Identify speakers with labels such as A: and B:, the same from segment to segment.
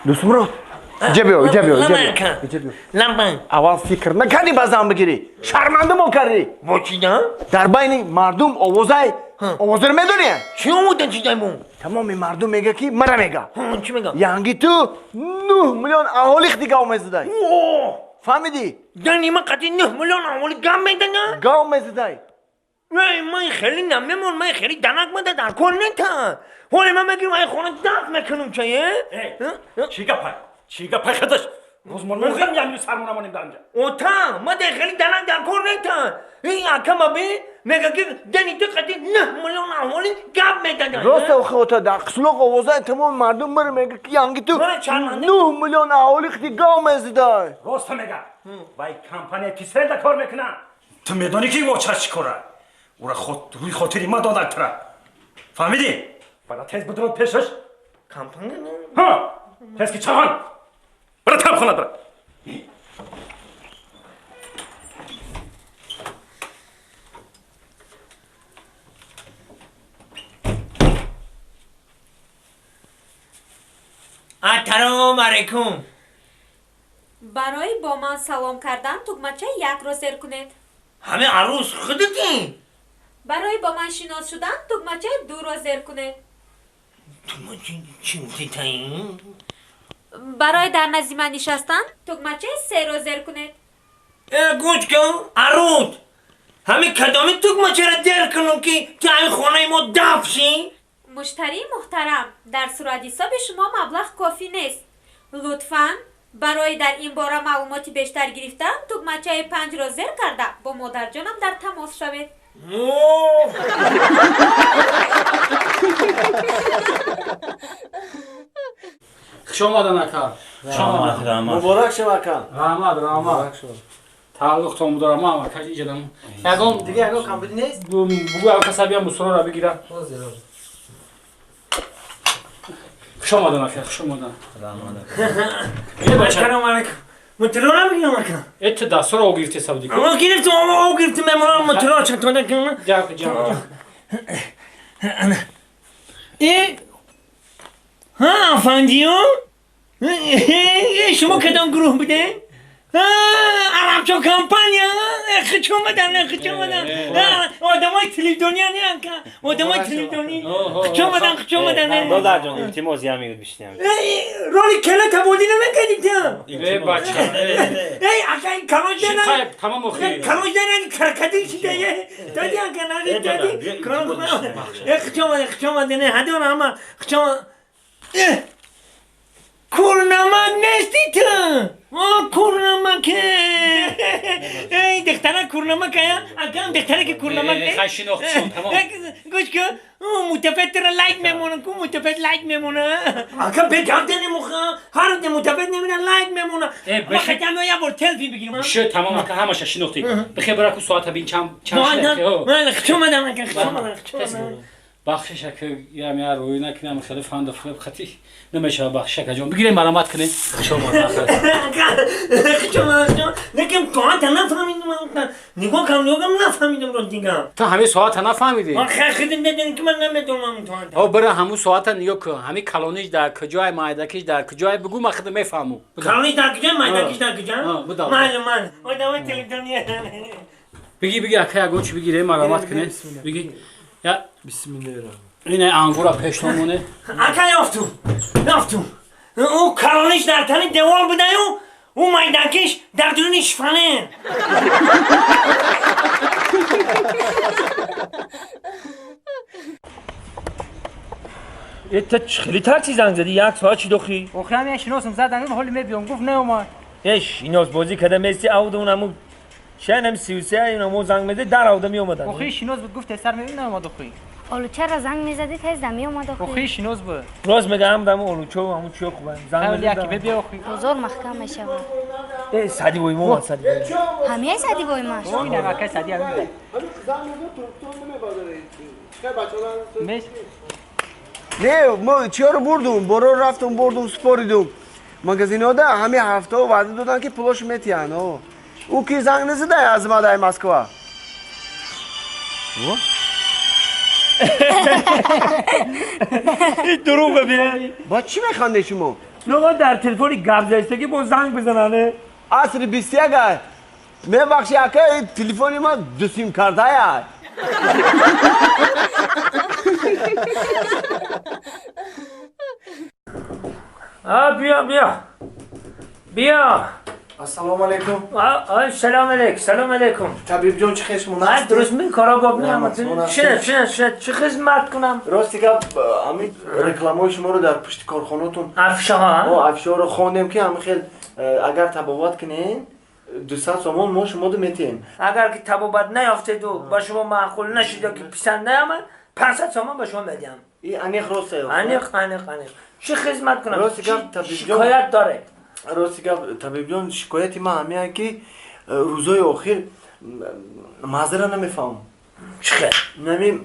A: دوست مراد اینجا بیا
B: لمبن
A: اول فکر نکردی بازم بگیری شرمنده ما کردی
B: با چی دم؟
A: در بین مردم آوازه رو میدونی
B: چی آمودن چی دایمون؟
A: تمام مردم میگه کی مرا میگه
B: چی میگم؟
A: یعنی تو 9 میلیون اهالی دیگه آمده فهمیدی
B: در نیمه قطعی 9 میلیون اولی گم میدن
A: گاو میزدی
B: من خیلی نمیمون من خیلی دنک مده در کل نیتن حالا من میگیم ای خونه دست میکنم چیه؟
C: چی گپای خداش روزمون میگم یعنی سرمون ما نمیدارم
B: اوتا ما ده خیلی دنک در کل نیتن این اکم بی میگه که دنی تو قطعی 9 میلیون اولی گم میدن
A: راست خودت در قسلوق آوازه تمام مردم بر میگه کی یعنی تو 9 میلیون اهالی دیگه گاو میزدی
C: راست میگم وای کمپانی تیسل دا کار میکنن تو میدونی کی و چش کره او خود روی خاطری ما دادن تره فهمیدی بالا تیز بدرو پیشش
B: کمپانی
C: ها تیز کی چهان برای تم خونه برای
B: السلام علیکم
D: برای با من سلام کردن تکمچه یک رو زر کنید.
B: همه عروس خودتی
D: برای با من شناس شدن تکمچه 2 رو زر کنید.
B: تو چی میتایی؟
D: برای در نزد من نشستن تکمچه 3 رو زر کنید.
B: گوش کن عروس همه کدامی تکمچه را در کنم که این خانه ما دف شی؟
D: مشتری محترم در صورت حساب شما مبلغ کافی نیست. لطفاً برای در این باره معلوماتی بیشتر گرفتن تکمچه 5 رو زر کرده با مادر جانم در تماس شوید.
E: شما دانکار
A: مبارک شو اکا
E: رحمت تعلق تو دارم ما کجی جدم یگام
A: دیگه اگه کمپانی نیست
E: بگو اگه کسبی هم مسرور را بگیرم شما دانکار شما دان
B: السلام علیکم مترو نمیگم اکا
E: ات دستور او گرفتی سعودی کو
B: او گرفت میمونم مترو چطور کنم
E: جا
B: ها افندیو شما کدام گروه بوده؟ عربچو کمپانیا خچو مدن آدمای تلیدونی نه که آدمای تلیدونی خچو مدن
F: دادر جان تیموزی هم میگود بیشتیم
B: رولی کلا تبودی نمیکردی تو
E: ای بچه
B: ای اصلا این کلاش دارن
E: تمام مخی
B: کلاش دارن کرکتی شده دادی اگه ندید دادی خچو مدن هدون همه خچو کورنمک نیستی تو کورنمک ای دختره کورنمک هیا اگم دختره که کورنمک نیست
E: خشین اختشون تمام
B: گوش کن متفت را لایک میمونه که متفت لایک میمونه اگه به جاده نموخه هر ده متفت نمیره لایک میمونه ما خیلی یا بار تلفی بگیرم
E: شو تمام که همش شناختی بخیر برای کو ساعت بین چند
B: من خشم مدام
E: بخشش که یعنی روی نکنم خیلی فاند فلپ خطی نمیشه بخشش که جون بگیریم علامت کنیم شما
B: لیکن تو نفهمیدم نگاه کنم نفهمیدم رو دیگه
E: تو همه ساعت نفهمیدی
B: من خیلی ندیدم که من نمیدونم تو
E: او برای همون ساعت نگاه کن همه کلونیش در کجای مایدکش در کجای بگو من خودم میفهمم
B: کلونیش در کجا مایدکش در کجا من آدم تلویزیونی
E: بگی اکه اگه چی بگیریم علامت کنیم بگی یا
A: بسم الله الرحمن
E: اینه انگورا پشتمونه
B: اکا یافتم او کلونیش در تن دیوار بوده او مایدکش در درونش فنه
F: تو خیلی تاکسی زنگ زدی یک ساعت چی دخی؟
G: آخه همین شناسم زدن حالی میبیام گفت نه اومد
F: ایش ایناز بازی کده میستی او اونمو شنم 33 اینمو زنگ میده در او می اومدن
G: آخه شناس بود گفت سر میبین نه اومد آخه
H: آلو چرا زنگ میزدی تیز دمی اومد
G: آخه شناس بود
F: راست میگم دم اولوچو همون چیو خوبه زنگ
G: میده
F: میده
G: بیا آخه
H: بزرگ محکم میشه
F: ای سادی وای مو سادی
H: همه سادی وای ماش
G: این نه که سادی هم میده
A: نه ما چیا رو برو رفتم سپاریدم مگزینو ده همه هفته وعده دادن که پولش میتیان او کی زنگ نزده از مادای مسکو
F: دروغ ببین
A: با چی میخوانده شما
F: نگاه در تلفنی گپ زدی با زنگ بزننه
A: عصر 21 میبخشی اکا تلفنی ما دو سیم کرده های
F: بیا
A: السلام علیکم
F: سلام علیکم سلام علیکم
A: طبیب جان چه خشمون هستی؟
F: درست می کارا باب
A: نه،
F: چه خدمت کنم
A: راستی که همین رکلامای شما رو در پشت کارخانه‌تون
F: افشه ها
A: افشار رو خواندیم که همین خیلی اگر تبابت کنین 200 سومان ما شما رو میتیم
F: اگر که تبابت نیافتید و با شما معقول نشید که پسند نیامد 500 تومان به شما میدم
A: این انیخ راسته
F: انیق چه خدمت کنم
A: راستی که طبیب جان
F: شکایت داره
A: راستی که طبیب جان شکایتی ما همیه که روزای آخر مازه را نمیفهم
F: چه خیر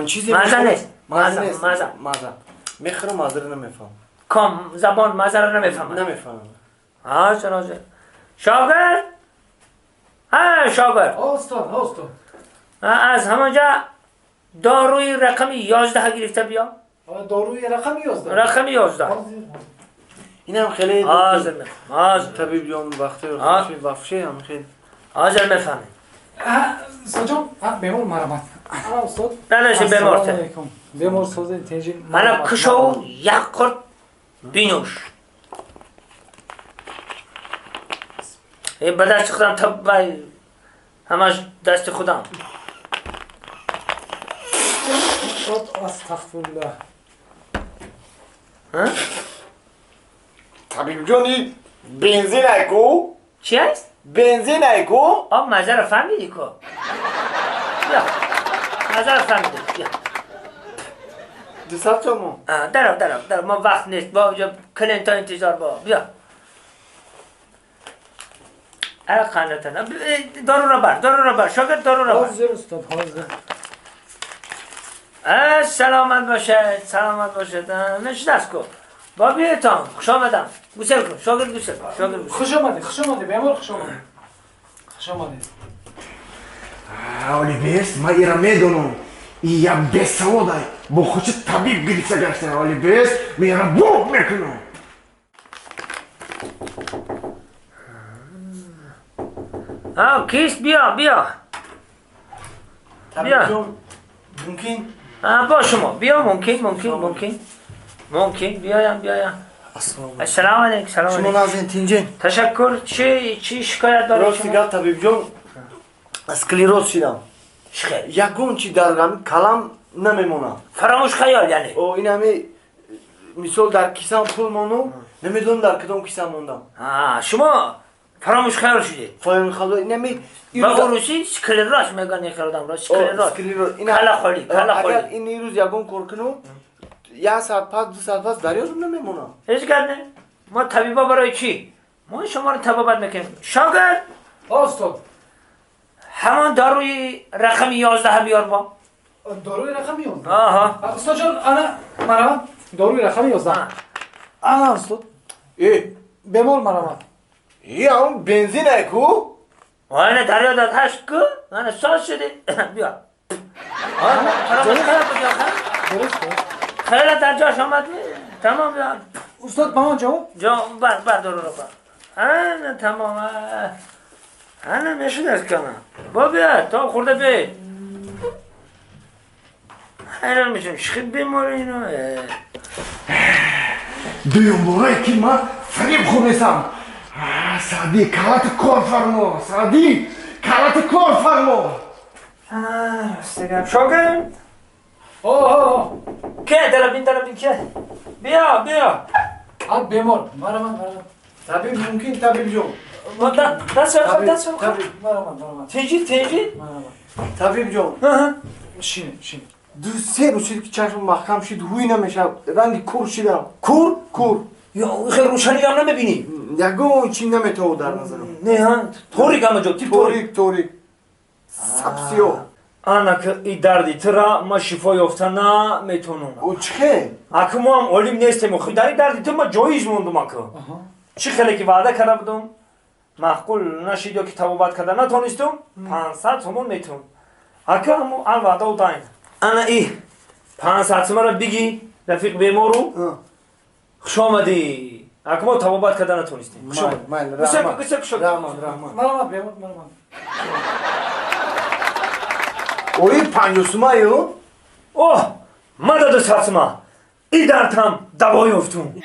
A: چیزی
F: مازه نیست
A: مازه میخرم مازه را نمیفهم
F: کام زبان مازه را نمیفهمم
A: نمیفهم
F: حاضر شاگرد شاگرد
E: استاد
F: از همانجا داروی رقم 11 گرفته بیا
E: داروی رقم 11
F: رقم 11
A: این هم خیلی
F: حاضر
A: طبیب جان وقتی وفشه هم خیلی
F: حاضر میفهمید
E: ساجان بیمار مرمت استاد
F: ننشی بیمار
E: بیمار سازه تنجین
F: حالا کشو یک قرد بینوش این به دست خودم تبایی همش دست خودم
E: استغفرالله
A: طبیب جانی بنزین ایکو
F: چی هست؟
A: بنزین ایکو
F: آب مزه رو فهمیدی که بیا مزه رو فهمیدی بیا
A: 200 تومان
F: درو ما وقت نیست با اونجا کلینتا انتظار با بیا قناتنا دارو رو بر شاگرد دارو رو بر
E: حاضر استاد حاضر
F: سلامت باشد نش دست کن با بیایتان خوش آمدم گوسل کن شاگرد گوسل
E: خوش آمده بیمار خوش آمده
A: اولی بیست ما ایرا میدونم یا بیست سوادای با خوش طبیب گریسه گشته اولی بیست ما ایرا بوک میکنم
F: کیست بیا
A: طبیب جان ممکن
F: با شما بیا ممکن بیایم السلام علیکم
A: شما نازین تینجین
F: تشکر چی شکایت داری
A: راستی
F: شما؟
A: که طبیب جان اسکلیروز شدم یکون چی درگم کلم نمیمونم
F: فراموش خیال یعنی
A: او این همه مثال در کیسم پول مونو نمیدونم در کدام کیسم موندم
F: شما فراموش خیال شدید
A: فایم خدا این همه
F: با روسی سکلراش میگن یکردم را سکلراش کلا خولی
A: اگر این روز یکون کار کنم 1 ساعت پس 2 ساعت پس دریازم نمیمونم
F: هیچ گرده ما طبیبا برای چی؟ ما شما رو طبابت میکنیم شاگرد
E: استاد
F: همان داروی رقم 11 بیار با
E: داروی رقم 11 استاد جان مرمت داروی رقم 11 استاد بیمار مرمت
A: این هم بنزین ایکو
F: اینه دریا داد هشت که اینه ساز شده بیا فراموش خیال بگیم خیلی در جاش آمد تمام بیا
E: استاد مامان جا
F: بر دارو رو بر اینه تمام اینه میشود از کنم با بیا تا خورده بی اینه میشون شخید بیماری اینو
A: دویم باره که من فریب خونستم سعدی کلات کار فرما
F: استگم شاگرد که دلبین که بیا
E: بیمار مرمت
A: طبیب ممکن طبیب جون
F: دست
E: مرمت
F: تنجید
A: طبیب جون
E: شینه
A: 2-3 روز شد که چشم محکم شد روی نمیشه رنگ کور شدم کور
F: یا خیلی روشنی هم نمیبینی
A: یکون چی نمیتو در نظرم
F: نه توریک همه جا
A: توریک سبسیو
F: انا که ای دردی ترا ما شفا یافتن نمیتونم
A: او چه؟
F: اکه ما هم علیم نیستیم و در این دردی تو ما جایز موندم اکه چی خیلی که وعده کرده بودم معقول نشید یا که تبابت کرده نتونستم 500 تومان میتونم اکه همون وعده و داین انا ای 500 تومان رو بگی رفیق بیمارو خوش آمدی. اکما تبابت کردن نتونستیم. خوش آمد.
A: من
F: رحمان.
E: مرامت بیامد مرامت.
A: اوی 5 سومایو
F: اوه مدد ساتما. ای دردم دوای افتون.